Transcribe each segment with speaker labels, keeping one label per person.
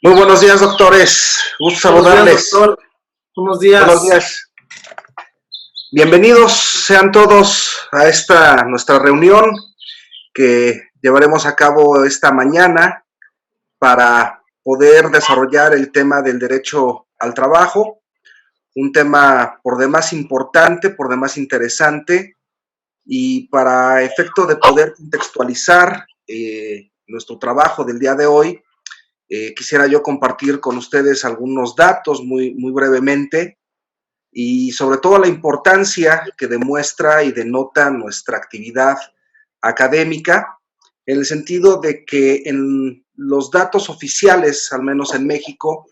Speaker 1: Muy buenos días, doctores. Gusto
Speaker 2: Buenos días,
Speaker 1: saludarles.
Speaker 2: doctor. Buenos
Speaker 1: Buenos
Speaker 2: días.
Speaker 1: días. Bienvenidos sean todos a esta nuestra reunión que llevaremos a cabo esta mañana para poder desarrollar el tema del derecho al trabajo, un tema por demás importante, por demás interesante, y para efecto de poder contextualizar nuestro trabajo del día de hoy, quisiera yo compartir con ustedes algunos datos muy brevemente y sobre todo la importancia que demuestra y denota nuestra actividad académica, en el sentido de que en los datos oficiales, al menos en México,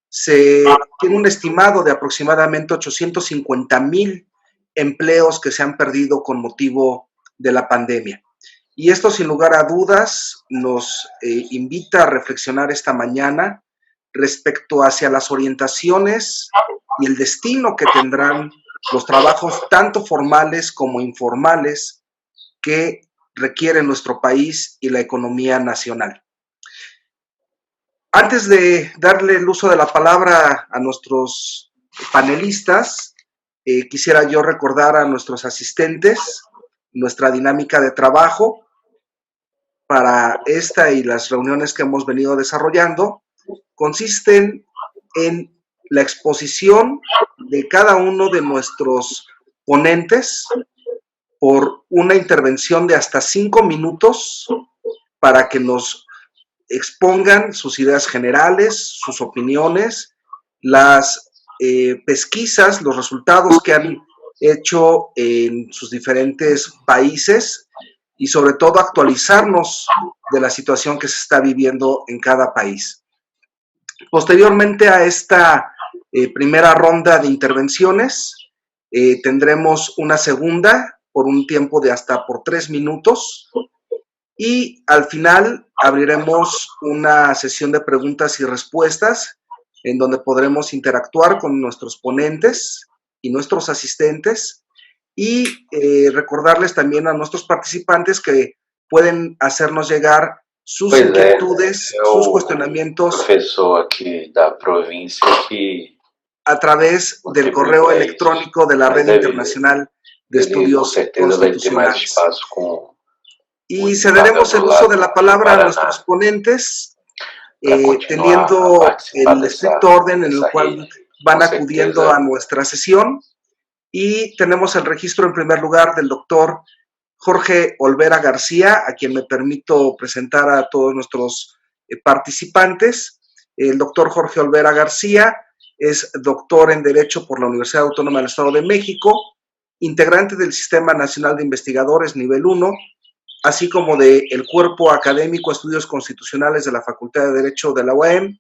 Speaker 1: se tiene un estimado de aproximadamente 850,000 empleos que se han perdido con motivo de la pandemia. Y esto, sin lugar a dudas, nos invita a reflexionar esta mañana respecto hacia las orientaciones y el destino que tendrán los trabajos tanto formales como informales que requiere nuestro país y la economía nacional. Antes de darle el uso de la palabra a nuestros panelistas, quisiera yo recordar a nuestros asistentes nuestra dinámica de trabajo para esta y las reuniones que hemos venido desarrollando. Consisten en la exposición de cada uno de nuestros ponentes por una intervención de hasta 5 minutos para que nos expongan sus ideas generales, sus opiniones, las pesquisas, los resultados que han hecho en sus diferentes países y sobre todo actualizarnos de la situación que se está viviendo en cada país. Posteriormente a esta primera ronda de intervenciones, tendremos una segunda por un tiempo de hasta por 3 minutos y al final abriremos una sesión de preguntas y respuestas en donde podremos interactuar con nuestros ponentes y nuestros asistentes y recordarles también a nuestros participantes que pueden hacernos llegar sus inquietudes, sus cuestionamientos
Speaker 3: professor aqui da província que
Speaker 1: a través del correo electrónico de la Red Internacional de Estudios Constitucionales. Y cederemos el uso de la palabra a nuestros ponentes, teniendo el estricto orden en el cual van acudiendo a nuestra sesión. Y tenemos el registro en primer lugar del doctor Jorge Olvera García, a quien me permito presentar a todos nuestros participantes. El doctor Jorge Olvera García es doctor en Derecho por la Universidad Autónoma del Estado de México, integrante del Sistema Nacional de Investigadores Nivel 1, así como del Cuerpo Académico Estudios Constitucionales de la Facultad de Derecho de la UAM,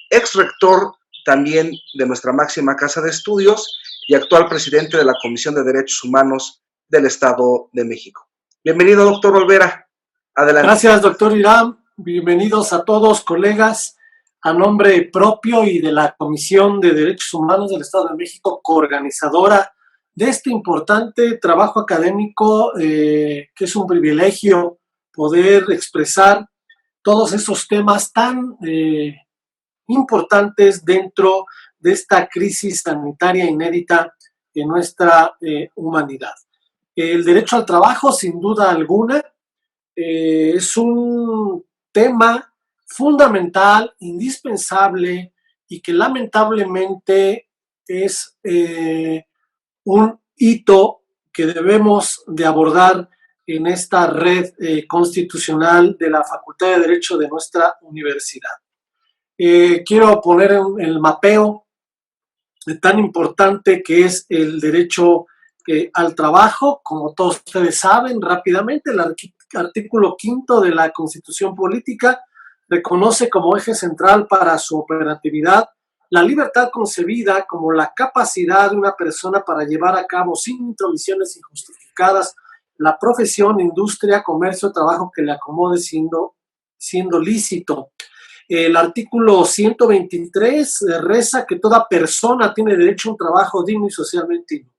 Speaker 1: ex rector también de nuestra máxima casa de estudios y actual presidente de la Comisión de Derechos Humanos del Estado de México. Bienvenido, doctor Olvera. Adelante.
Speaker 2: Gracias, doctor Irán. Bienvenidos a todos, colegas. A nombre propio y de la Comisión de Derechos Humanos del Estado de México, coorganizadora de este importante trabajo académico, que es un privilegio poder expresar todos esos temas tan importantes dentro de esta crisis sanitaria inédita en nuestra humanidad. El derecho al trabajo, sin duda alguna, es un tema fundamental, indispensable y que lamentablemente es un hito que debemos de abordar en esta red constitucional de la Facultad de Derecho de nuestra universidad. Quiero poner el mapeo tan importante que es el derecho al trabajo. Como todos ustedes saben, rápidamente, el artículo 5 de la Constitución Política reconoce como eje central para su operatividad la libertad concebida como la capacidad de una persona para llevar a cabo sin intromisiones injustificadas la profesión, industria, comercio, trabajo que le acomode siendo lícito. El artículo 123 reza que toda persona tiene derecho a un trabajo digno y socialmente inútil.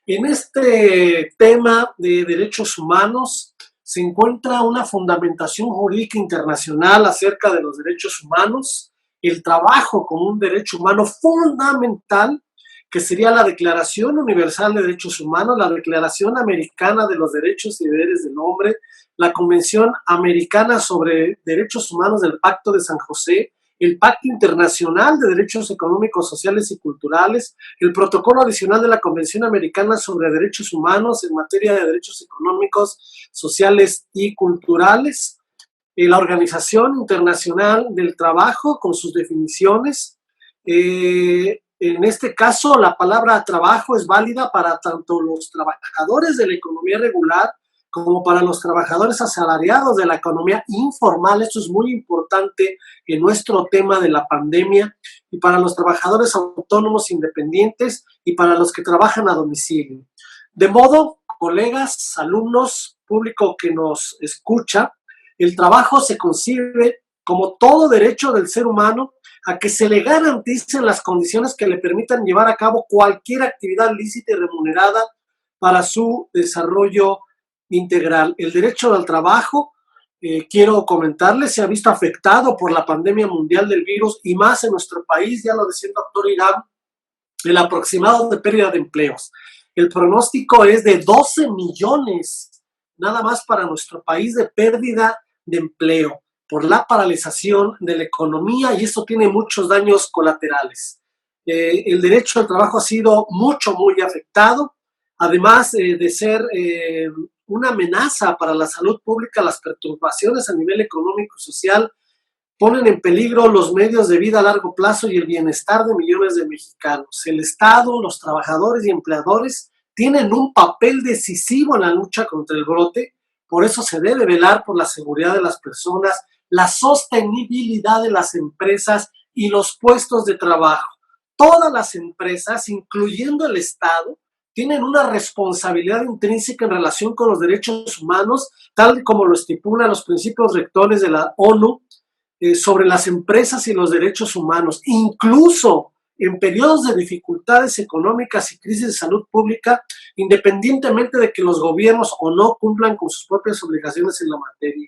Speaker 2: En este tema de derechos humanos se encuentra una fundamentación jurídica internacional acerca de los derechos humanos el trabajo como un derecho humano fundamental, que sería la Declaración Universal de Derechos Humanos, la Declaración Americana de los Derechos y Deberes del Hombre, la Convención Americana sobre Derechos Humanos del Pacto de San José, el Pacto Internacional de Derechos Económicos, Sociales y Culturales, el Protocolo Adicional de la Convención Americana sobre Derechos Humanos en materia de derechos económicos, sociales y culturales, la Organización Internacional del Trabajo con sus definiciones. En este caso, la palabra trabajo es válida para tanto los trabajadores de la economía regular como para los trabajadores asalariados de la economía informal. Esto es muy importante en nuestro tema de la pandemia, y para los trabajadores autónomos independientes y para los que trabajan a domicilio. De modo, colegas, alumnos, público que nos escucha, el trabajo se concibe como todo derecho del ser humano a que se le garanticen las condiciones que le permitan llevar a cabo cualquier actividad lícita y remunerada para su desarrollo integral. El derecho al trabajo, quiero comentarles, se ha visto afectado por la pandemia mundial del virus, y más en nuestro país, ya lo decía el doctor Irán, el aproximado de pérdida de empleos. El pronóstico es de 12 millones, nada más para nuestro país, de pérdida de empleo por la paralización de la economía, y esto tiene muchos daños colaterales. El derecho al trabajo ha sido muy afectado, además de ser una amenaza para la salud pública. Las perturbaciones a nivel económico y social ponen en peligro los medios de vida a largo plazo y el bienestar de millones de mexicanos. El Estado, los trabajadores y empleadores tienen un papel decisivo en la lucha contra el brote. Por eso se debe velar por la seguridad de las personas, la sostenibilidad de las empresas y los puestos de trabajo. Todas las empresas, incluyendo el Estado, tienen una responsabilidad intrínseca en relación con los derechos humanos, tal como lo estipulan los principios rectores de la ONU sobre las empresas y los derechos humanos. Incluso en periodos de dificultades económicas y crisis de salud pública, independientemente de que los gobiernos o no cumplan con sus propias obligaciones en la materia.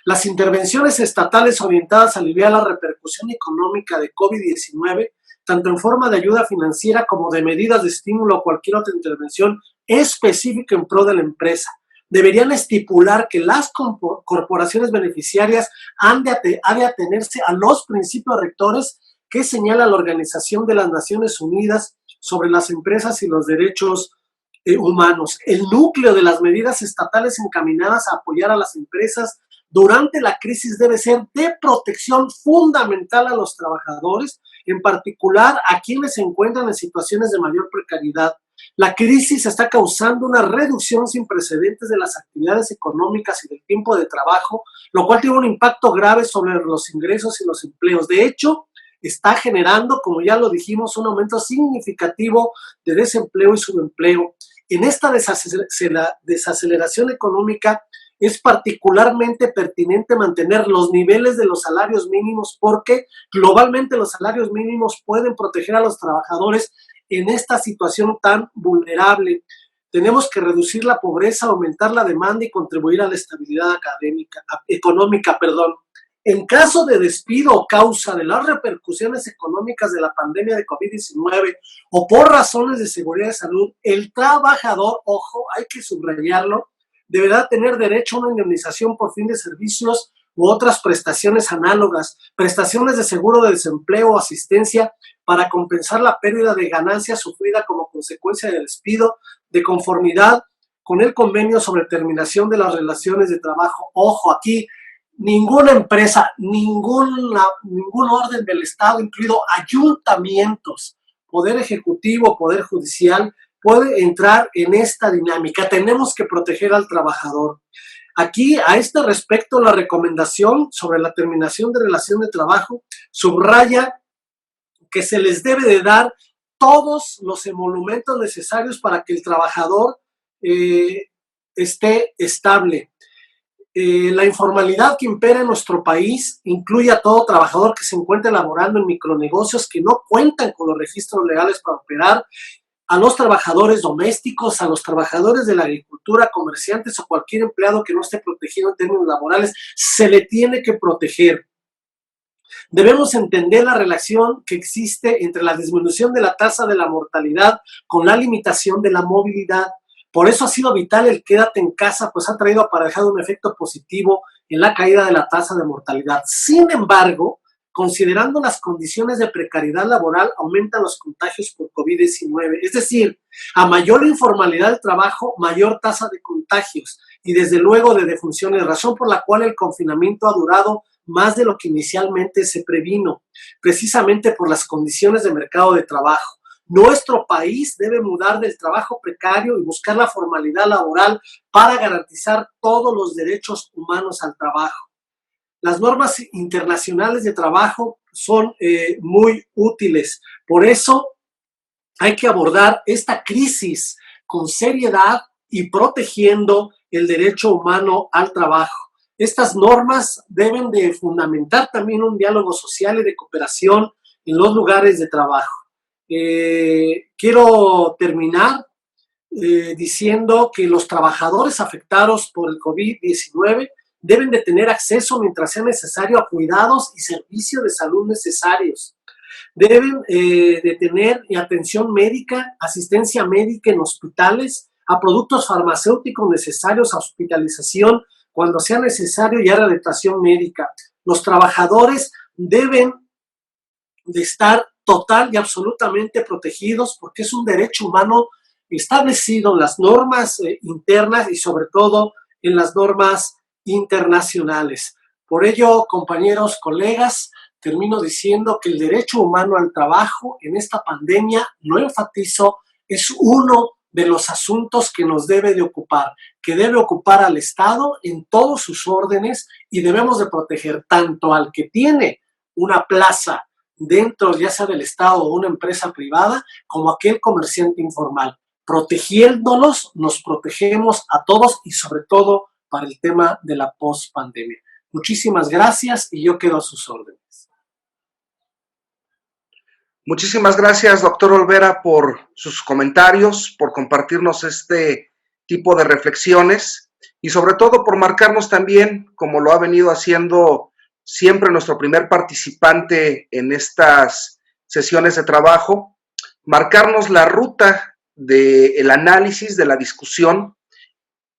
Speaker 2: Las intervenciones estatales orientadas a aliviar la repercusión económica de COVID-19, tanto en forma de ayuda financiera como de medidas de estímulo o cualquier otra intervención específica en pro de la empresa, deberían estipular que las corporaciones beneficiarias han de atenerse a los principios rectores que señala la Organización de las Naciones Unidas sobre las empresas y los derechos humanos. El núcleo de las medidas estatales encaminadas a apoyar a las empresas durante la crisis debe ser de protección fundamental a los trabajadores, en particular a quienes se encuentran en situaciones de mayor precariedad. La crisis está causando una reducción sin precedentes de las actividades económicas y del tiempo de trabajo, lo cual tiene un impacto grave sobre los ingresos y los empleos. De hecho, está generando, como ya lo dijimos, un aumento significativo de desempleo y subempleo. En esta desaceleración económica es particularmente pertinente mantener los niveles de los salarios mínimos, porque globalmente los salarios mínimos pueden proteger a los trabajadores en esta situación tan vulnerable. Tenemos que reducir la pobreza, aumentar la demanda y contribuir a la estabilidad económica. En caso de despido o causa de las repercusiones económicas de la pandemia de COVID-19 o por razones de seguridad y salud, el trabajador, ojo, hay que subrayarlo, deberá tener derecho a una indemnización por fin de servicios u otras prestaciones análogas, prestaciones de seguro de desempleo o asistencia para compensar la pérdida de ganancias sufrida como consecuencia del despido, de conformidad con el convenio sobre terminación de las relaciones de trabajo. Ojo, aquí ninguna empresa, ningún orden del Estado, incluido ayuntamientos, poder ejecutivo, poder judicial, puede entrar en esta dinámica. Tenemos que proteger al trabajador. Aquí, a este respecto, la recomendación sobre la terminación de relación de trabajo subraya que se les debe de dar todos los emolumentos necesarios para que el trabajador esté estable. La informalidad que impera en nuestro país incluye a todo trabajador que se encuentre laborando en micronegocios que no cuentan con los registros legales para operar, a los trabajadores domésticos, a los trabajadores de la agricultura, comerciantes o cualquier empleado que no esté protegido en términos laborales, se le tiene que proteger. Debemos entender la relación que existe entre la disminución de la tasa de la mortalidad con la limitación de la movilidad. Por eso ha sido vital el quédate en casa, pues ha traído aparejado un efecto positivo en la caída de la tasa de mortalidad. Sin embargo, considerando las condiciones de precariedad laboral, aumentan los contagios por COVID-19. Es decir, a mayor informalidad del trabajo, mayor tasa de contagios y desde luego de defunciones, razón por la cual el confinamiento ha durado más de lo que inicialmente se previno, precisamente por las condiciones de mercado de trabajo. Nuestro país debe mudar del trabajo precario y buscar la formalidad laboral para garantizar todos los derechos humanos al trabajo. Las normas internacionales de trabajo son muy útiles. Por eso hay que abordar esta crisis con seriedad y protegiendo el derecho humano al trabajo. Estas normas deben de fundamentar también un diálogo social y de cooperación en los lugares de trabajo. Quiero terminar diciendo que los trabajadores afectados por el COVID-19 deben de tener acceso mientras sea necesario a cuidados y servicios de salud necesarios. Deben de tener atención médica, asistencia médica en hospitales, a productos farmacéuticos necesarios, a hospitalización cuando sea necesario y a rehabilitación médica. Los trabajadores deben de estar total y absolutamente protegidos porque es un derecho humano establecido en las normas internas y sobre todo en las normas internacionales. Por ello, compañeros, colegas, termino diciendo que el derecho humano al trabajo en esta pandemia, lo enfatizo, es uno de los asuntos que nos debe de ocupar, que debe ocupar al Estado en todos sus órdenes y debemos de proteger tanto al que tiene una plaza dentro ya sea del Estado o una empresa privada, como aquel comerciante informal. Protegiéndolos, nos protegemos a todos y sobre todo para el tema de la post-pandemia. Muchísimas gracias y yo quedo a sus órdenes.
Speaker 1: Muchísimas gracias, doctor Olvera, por sus comentarios, por compartirnos este tipo de reflexiones y sobre todo por marcarnos también, como lo ha venido haciendo siempre nuestro primer participante en estas sesiones de trabajo, marcarnos la ruta del análisis, de la discusión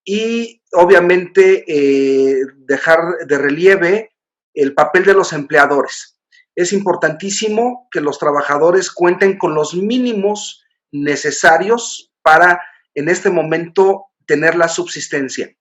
Speaker 1: y obviamente dejar de relieve el papel de los empleadores. Es importantísimo que los trabajadores cuenten con los mínimos necesarios para en este momento tener la subsistencia.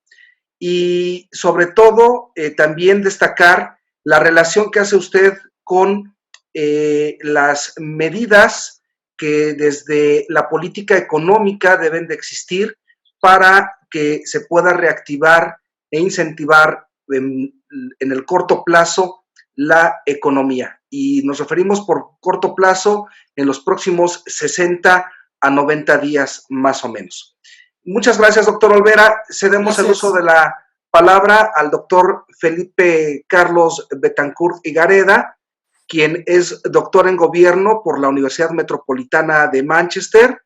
Speaker 1: Y sobre todo también destacar la relación que hace usted con las medidas que desde la política económica deben de existir para que se pueda reactivar e incentivar en el corto plazo la economía. Y nos referimos por corto plazo en los próximos 60 a 90 días más o menos. Muchas gracias, doctor Olvera. Cedemos el uso de la palabra al doctor Felipe Carlos Betancourt Higareda, quien es doctor en gobierno por la Universidad Metropolitana de Manchester,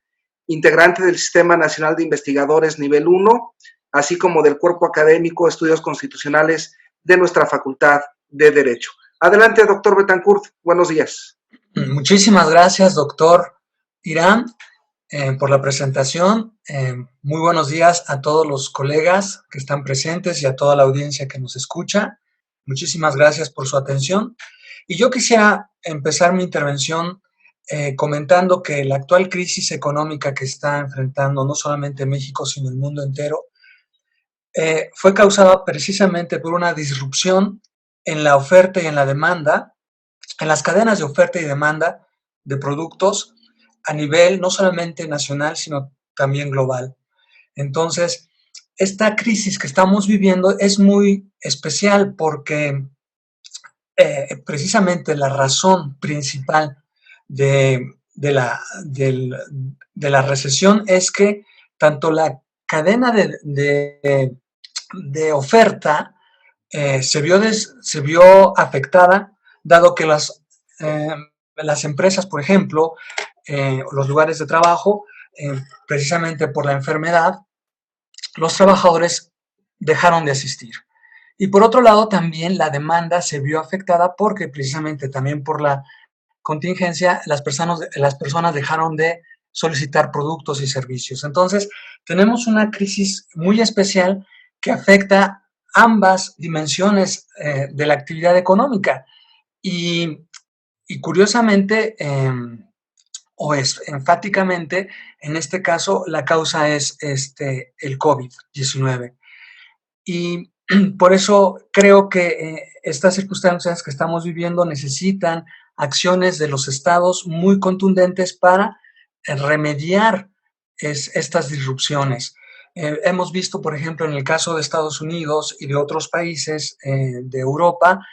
Speaker 1: integrante del Sistema Nacional de Investigadores Nivel 1, así como del Cuerpo Académico de Estudios Constitucionales de nuestra Facultad de Derecho. Adelante, doctor Betancourt. Buenos días.
Speaker 4: Muchísimas gracias, doctor Irán, por la presentación. Muy buenos días a todos los colegas que están presentes y a toda la audiencia que nos escucha. Muchísimas gracias por su atención. Y yo quisiera empezar mi intervención comentando que la actual crisis económica que está enfrentando no solamente México, sino el mundo entero, fue causada precisamente por una disrupción en la oferta y en la demanda, en las cadenas de oferta y demanda de productos a nivel no solamente nacional, sino también global. Entonces, esta crisis que estamos viviendo es muy especial porque precisamente la razón principal de la recesión es que tanto la cadena de oferta se vio afectada, dado que las empresas, por ejemplo, los lugares de trabajo, precisamente por la enfermedad, los trabajadores dejaron de asistir. Y por otro lado, también la demanda se vio afectada porque precisamente también por la contingencia las personas dejaron de solicitar productos y servicios. Entonces, tenemos una crisis muy especial que afecta ambas dimensiones de la actividad económica. Y, y curiosamente, o es enfáticamente, en este caso, la causa es el COVID-19. Y por eso creo que estas circunstancias que estamos viviendo necesitan acciones de los estados muy contundentes para remediar estas disrupciones. Hemos visto, por ejemplo, en el caso de Estados Unidos y de otros países de Europa,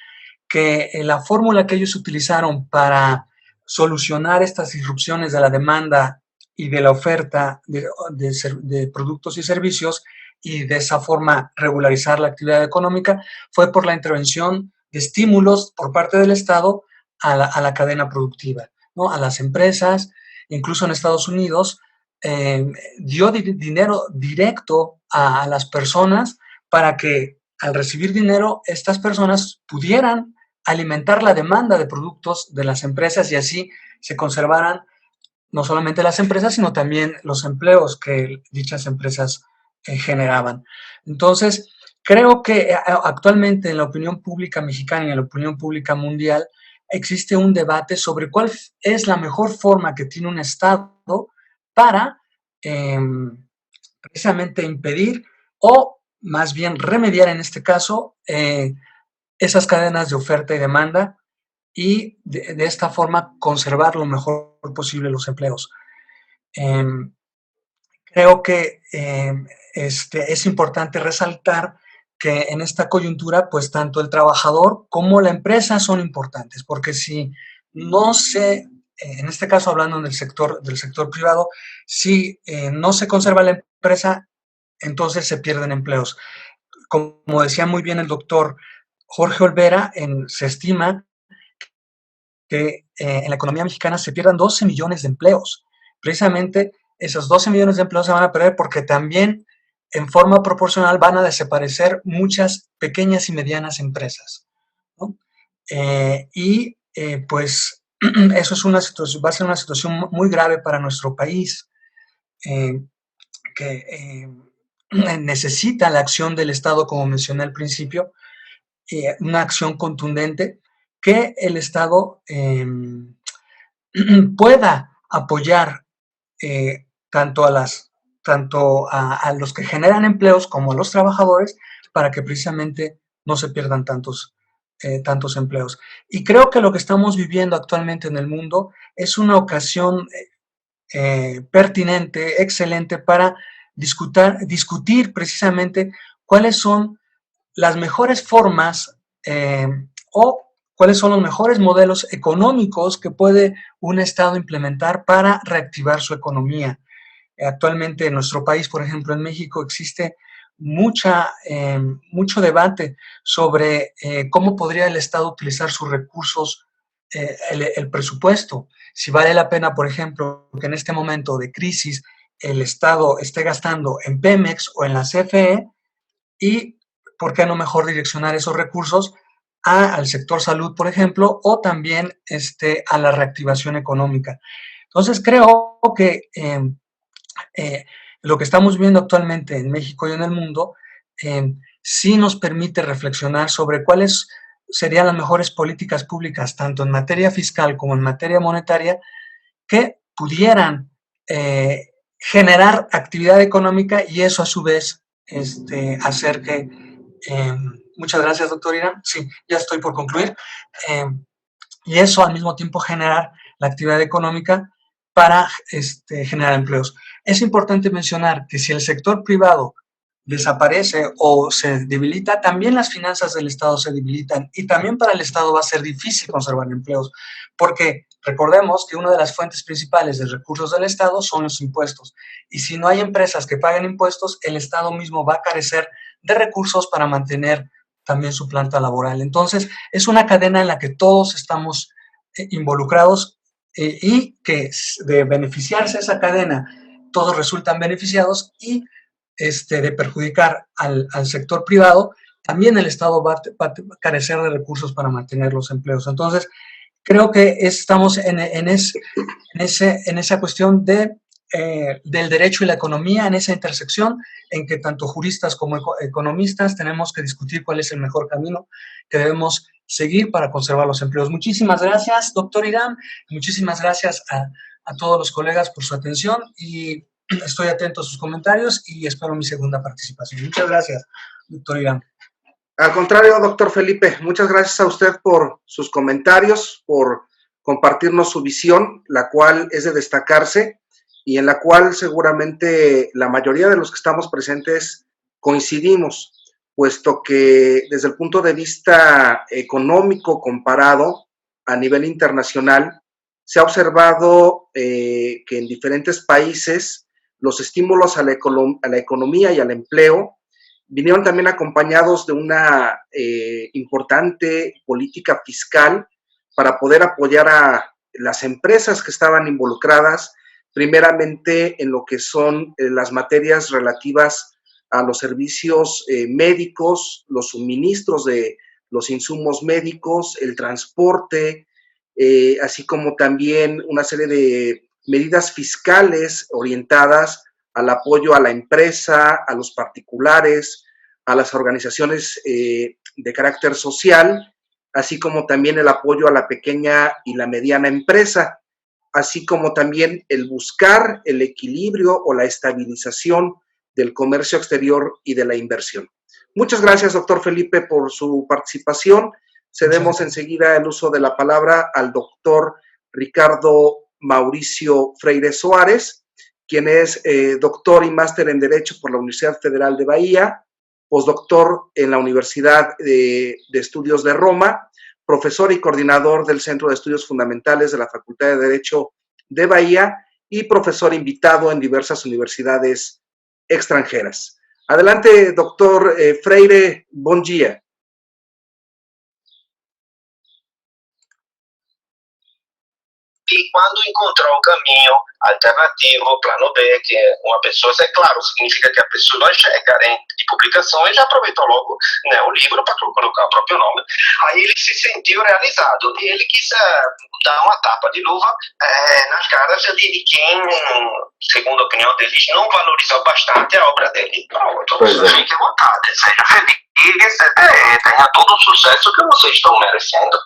Speaker 4: que la fórmula que ellos utilizaron para solucionar estas disrupciones de la demanda y de la oferta de productos y servicios y de esa forma regularizar la actividad económica fue por la intervención de estímulos por parte del Estado a la cadena productiva, ¿no? A las empresas, incluso en Estados Unidos, dio dinero directo a las personas para que al recibir dinero estas personas pudieran alimentar la demanda de productos de las empresas y así se conservaran no solamente las empresas, sino también los empleos que dichas empresas generaban. Entonces, creo que actualmente en la opinión pública mexicana y en la opinión pública mundial existe un debate sobre cuál es la mejor forma que tiene un Estado para eh, precisamente impedir o más bien remediar en este caso esas cadenas de oferta y demanda y de esta forma conservar lo mejor posible los empleos. Eh, Creo que es importante resaltar que en esta coyuntura, pues tanto el trabajador como la empresa son importantes, porque si no se, en este caso hablando del sector privado, si no se conserva la empresa, entonces se pierden empleos. Como decía muy bien el doctor Jorge Olvera, se estima que en la economía mexicana se pierdan 12 millones de empleos. Precisamente esos 12 millones de empleos se van a perder porque también en forma proporcional van a desaparecer muchas pequeñas y medianas empresas, ¿no? Pues eso es va a ser una situación muy grave para nuestro país, que necesita la acción del Estado, como mencioné al principio, una acción contundente que el Estado pueda apoyar tanto a los que generan empleos como a los trabajadores para que precisamente no se pierdan tantos empleos. Y creo que lo que estamos viviendo actualmente en el mundo es una ocasión pertinente, excelente para discutir precisamente cuáles son las mejores formas o cuáles son los mejores modelos económicos que puede un Estado implementar para reactivar su economía. Actualmente en nuestro país, por ejemplo, en México, existe mucho debate sobre cómo podría el Estado utilizar sus recursos, el presupuesto. Si vale la pena, por ejemplo, que en este momento de crisis el Estado esté gastando en Pemex o en la CFE y por qué no mejor direccionar esos recursos al sector salud, por ejemplo, o también a la reactivación económica. Entonces, creo que lo que estamos viendo actualmente en México y en el mundo sí nos permite reflexionar sobre cuáles serían las mejores políticas públicas, tanto en materia fiscal como en materia monetaria, que pudieran generar actividad económica y eso a su vez hacer que... muchas gracias, doctor Irán. Sí, ya estoy por concluir. Y eso al mismo tiempo generar la actividad económica para generar empleos. Es importante mencionar que si el sector privado desaparece o se debilita, también las finanzas del Estado se debilitan y también para el Estado va a ser difícil conservar empleos, porque recordemos que una de las fuentes principales de recursos del Estado son los impuestos y si no hay empresas que paguen impuestos, el Estado mismo va a carecer de recursos para mantener también su planta laboral. Entonces, es una cadena en la que todos estamos involucrados y que de beneficiarse esa cadena, todos resultan beneficiados y de perjudicar al sector privado, también el Estado va a carecer de recursos para mantener los empleos. Entonces, creo que estamos en esa cuestión del derecho y la economía, en esa intersección en que tanto juristas como economistas tenemos que discutir cuál es el mejor camino que debemos seguir para conservar los empleos. Muchísimas gracias, doctor Irán. Muchísimas gracias a todos los colegas por su atención y estoy atento a sus comentarios y espero mi segunda participación. Muchas gracias, doctor Irán.
Speaker 1: Al contrario, doctor Felipe, muchas gracias a usted por sus comentarios, por compartirnos su visión, la cual es de destacarse y en la cual seguramente la mayoría de los que estamos presentes coincidimos, puesto que desde el punto de vista económico comparado a nivel internacional, se ha observado que en diferentes países los estímulos a la economía y al empleo vinieron también acompañados de una importante política fiscal para poder apoyar a las empresas que estaban involucradas, primeramente en lo que son las materias relativas a los servicios médicos, los suministros de los insumos médicos, el transporte, así como también una serie de medidas fiscales orientadas al apoyo a la empresa, a los particulares, a las organizaciones de carácter social, así como también el apoyo a la pequeña y la mediana empresa, así como también el buscar el equilibrio o la estabilización del comercio exterior y de la inversión. Muchas gracias, doctor Felipe, por su participación. Cedemos enseguida el uso de la palabra al doctor Ricardo Mauricio Freire Suárez, quien es doctor y máster en Derecho por la Universidad Federal de Bahía, postdoctor en la Universidad de Estudios de Roma, profesor y coordinador del Centro de Estudios Fundamentales de la Facultad de Derecho de Bahía y profesor invitado en diversas universidades extranjeras. Adelante, doctor Freire, bom dia.
Speaker 5: E quando encontrar o caminho alternativo, plano B, que uma pessoa, isso é claro, significa que a pessoa já é carente de publicação e já aproveitou logo, né, o livro para colocar o próprio nome. Aí ele se sentiu realizado e ele quis dar uma tapa de luva nas caras de quem, segundo a opinião deles, não valorizou bastante a obra dele. Pronto, fique à vontade, seja feliz, tenha todo o sucesso que vocês estão merecendo.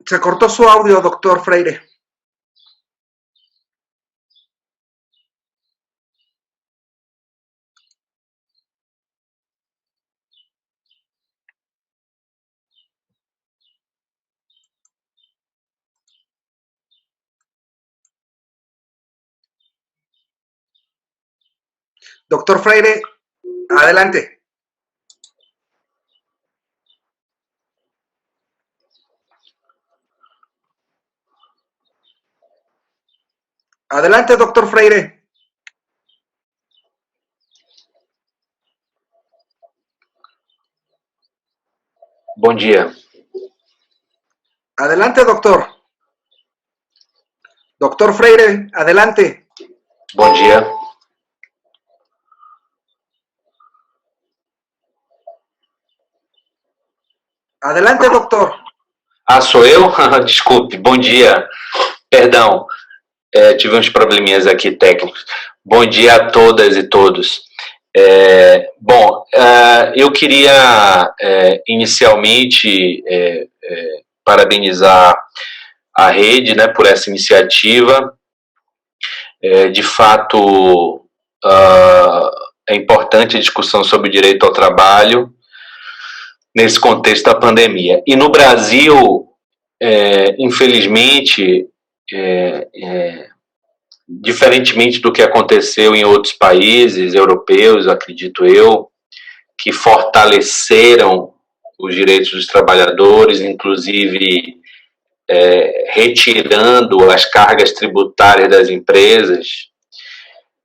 Speaker 1: Se cortó su audio, doctor Freire. Doctor Freire, adelante. Adelante, doctor Freire.
Speaker 3: Bom dia.
Speaker 1: Adelante, doctor. Doctor Freire, adelante.
Speaker 3: Bom dia.
Speaker 1: Adelante, doctor.
Speaker 3: Ah, sou eu? Desculpe, bom dia. Perdão, tive uns probleminhas aqui técnicos. Bom dia a todas e todos. Eu queria inicialmente parabenizar a rede, né, por essa iniciativa. De fato, é importante a discussão sobre o direito ao trabalho nesse contexto da pandemia. E no Brasil, infelizmente, diferentemente do que aconteceu em outros países europeus, acredito eu, que fortaleceram os direitos dos trabalhadores, inclusive retirando as cargas tributárias das empresas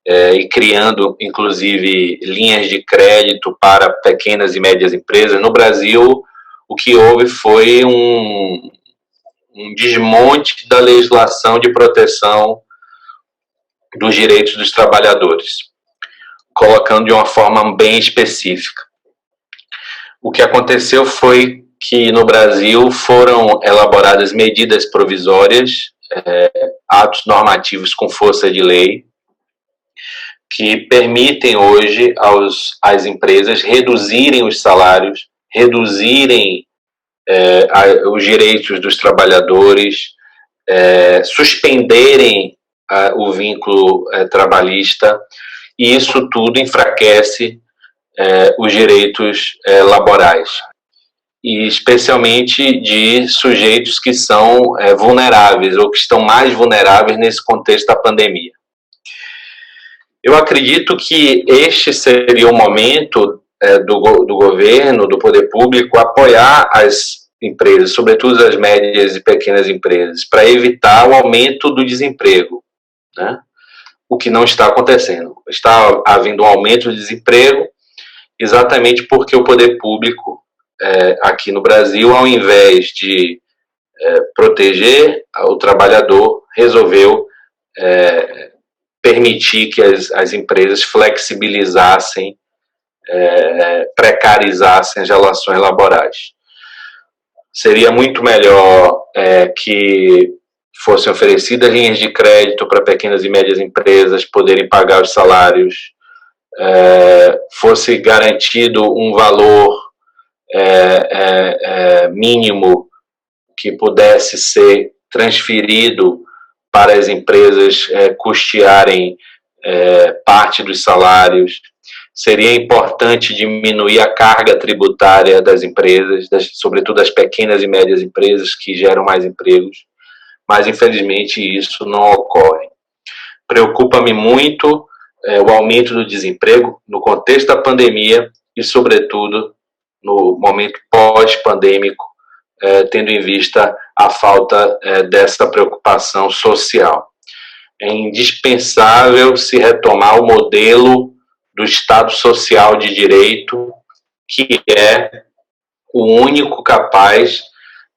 Speaker 3: e criando, inclusive, linhas de crédito para pequenas e médias empresas. No Brasil, o que houve foi desmonte da legislação de proteção dos direitos dos trabalhadores, colocando de uma forma bem específica. O que aconteceu foi que no Brasil foram elaboradas medidas provisórias, atos normativos com força de lei, que permitem hoje às empresas reduzirem os salários, reduzirem os direitos dos trabalhadores, suspenderem o vínculo trabalhista, e isso tudo enfraquece os direitos laborais, e especialmente de sujeitos que são vulneráveis, ou que estão mais vulneráveis nesse contexto da pandemia. Eu acredito que este seria o momento do governo, do poder público, apoiar as empresas, sobretudo as médias e pequenas empresas, para evitar o aumento do desemprego, né? O que não está acontecendo. Está havendo um aumento do desemprego exatamente porque o poder público aqui no Brasil, ao invés de proteger o trabalhador, resolveu permitir que as empresas flexibilizassem, precarizassem as relações laborais. Seria muito melhor que fossem oferecidas linhas de crédito para pequenas e médias empresas poderem pagar os salários, fosse garantido um valor mínimo que pudesse ser transferido para as empresas custearem parte dos salários. Seria importante diminuir a carga tributária das empresas, sobretudo das pequenas e médias empresas que geram mais empregos, mas infelizmente isso não ocorre. Preocupa-me muito o aumento do desemprego no contexto da pandemia e, sobretudo, no momento pós-pandêmico, tendo em vista a falta dessa preocupação social. É indispensável se retomar o modelo do Estado Social de Direito, que é o único capaz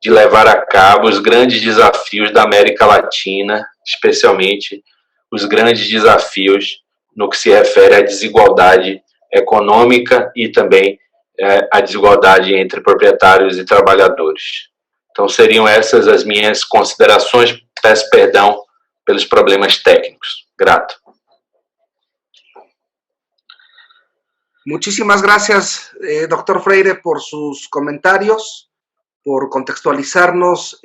Speaker 3: de levar a cabo os grandes desafios da América Latina, especialmente os grandes desafios no que se refere à desigualdade econômica e também a desigualdade entre proprietários e trabalhadores. Então, seriam essas as minhas considerações. Peço perdão pelos problemas técnicos. Grato.
Speaker 1: Muchísimas gracias, doctor Freire, por sus comentarios, por contextualizarnos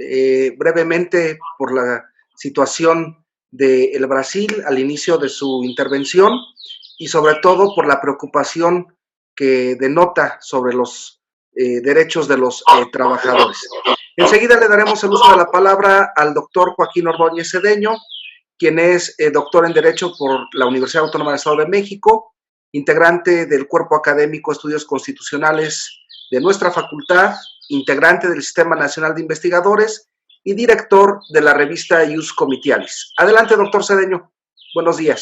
Speaker 1: brevemente por la situación del Brasil al inicio de su intervención y sobre todo por la preocupación que denota sobre los derechos de los trabajadores. Enseguida le daremos el uso de la palabra al doctor Joaquín Ordóñez Cedeño, quien es doctor en Derecho por la Universidad Autónoma del Estado de México, integrante del Cuerpo Académico de Estudios Constitucionales de nuestra facultad, integrante del Sistema Nacional de Investigadores y director de la revista Ius Comitialis. Adelante, doctor Cedeño. Buenos días.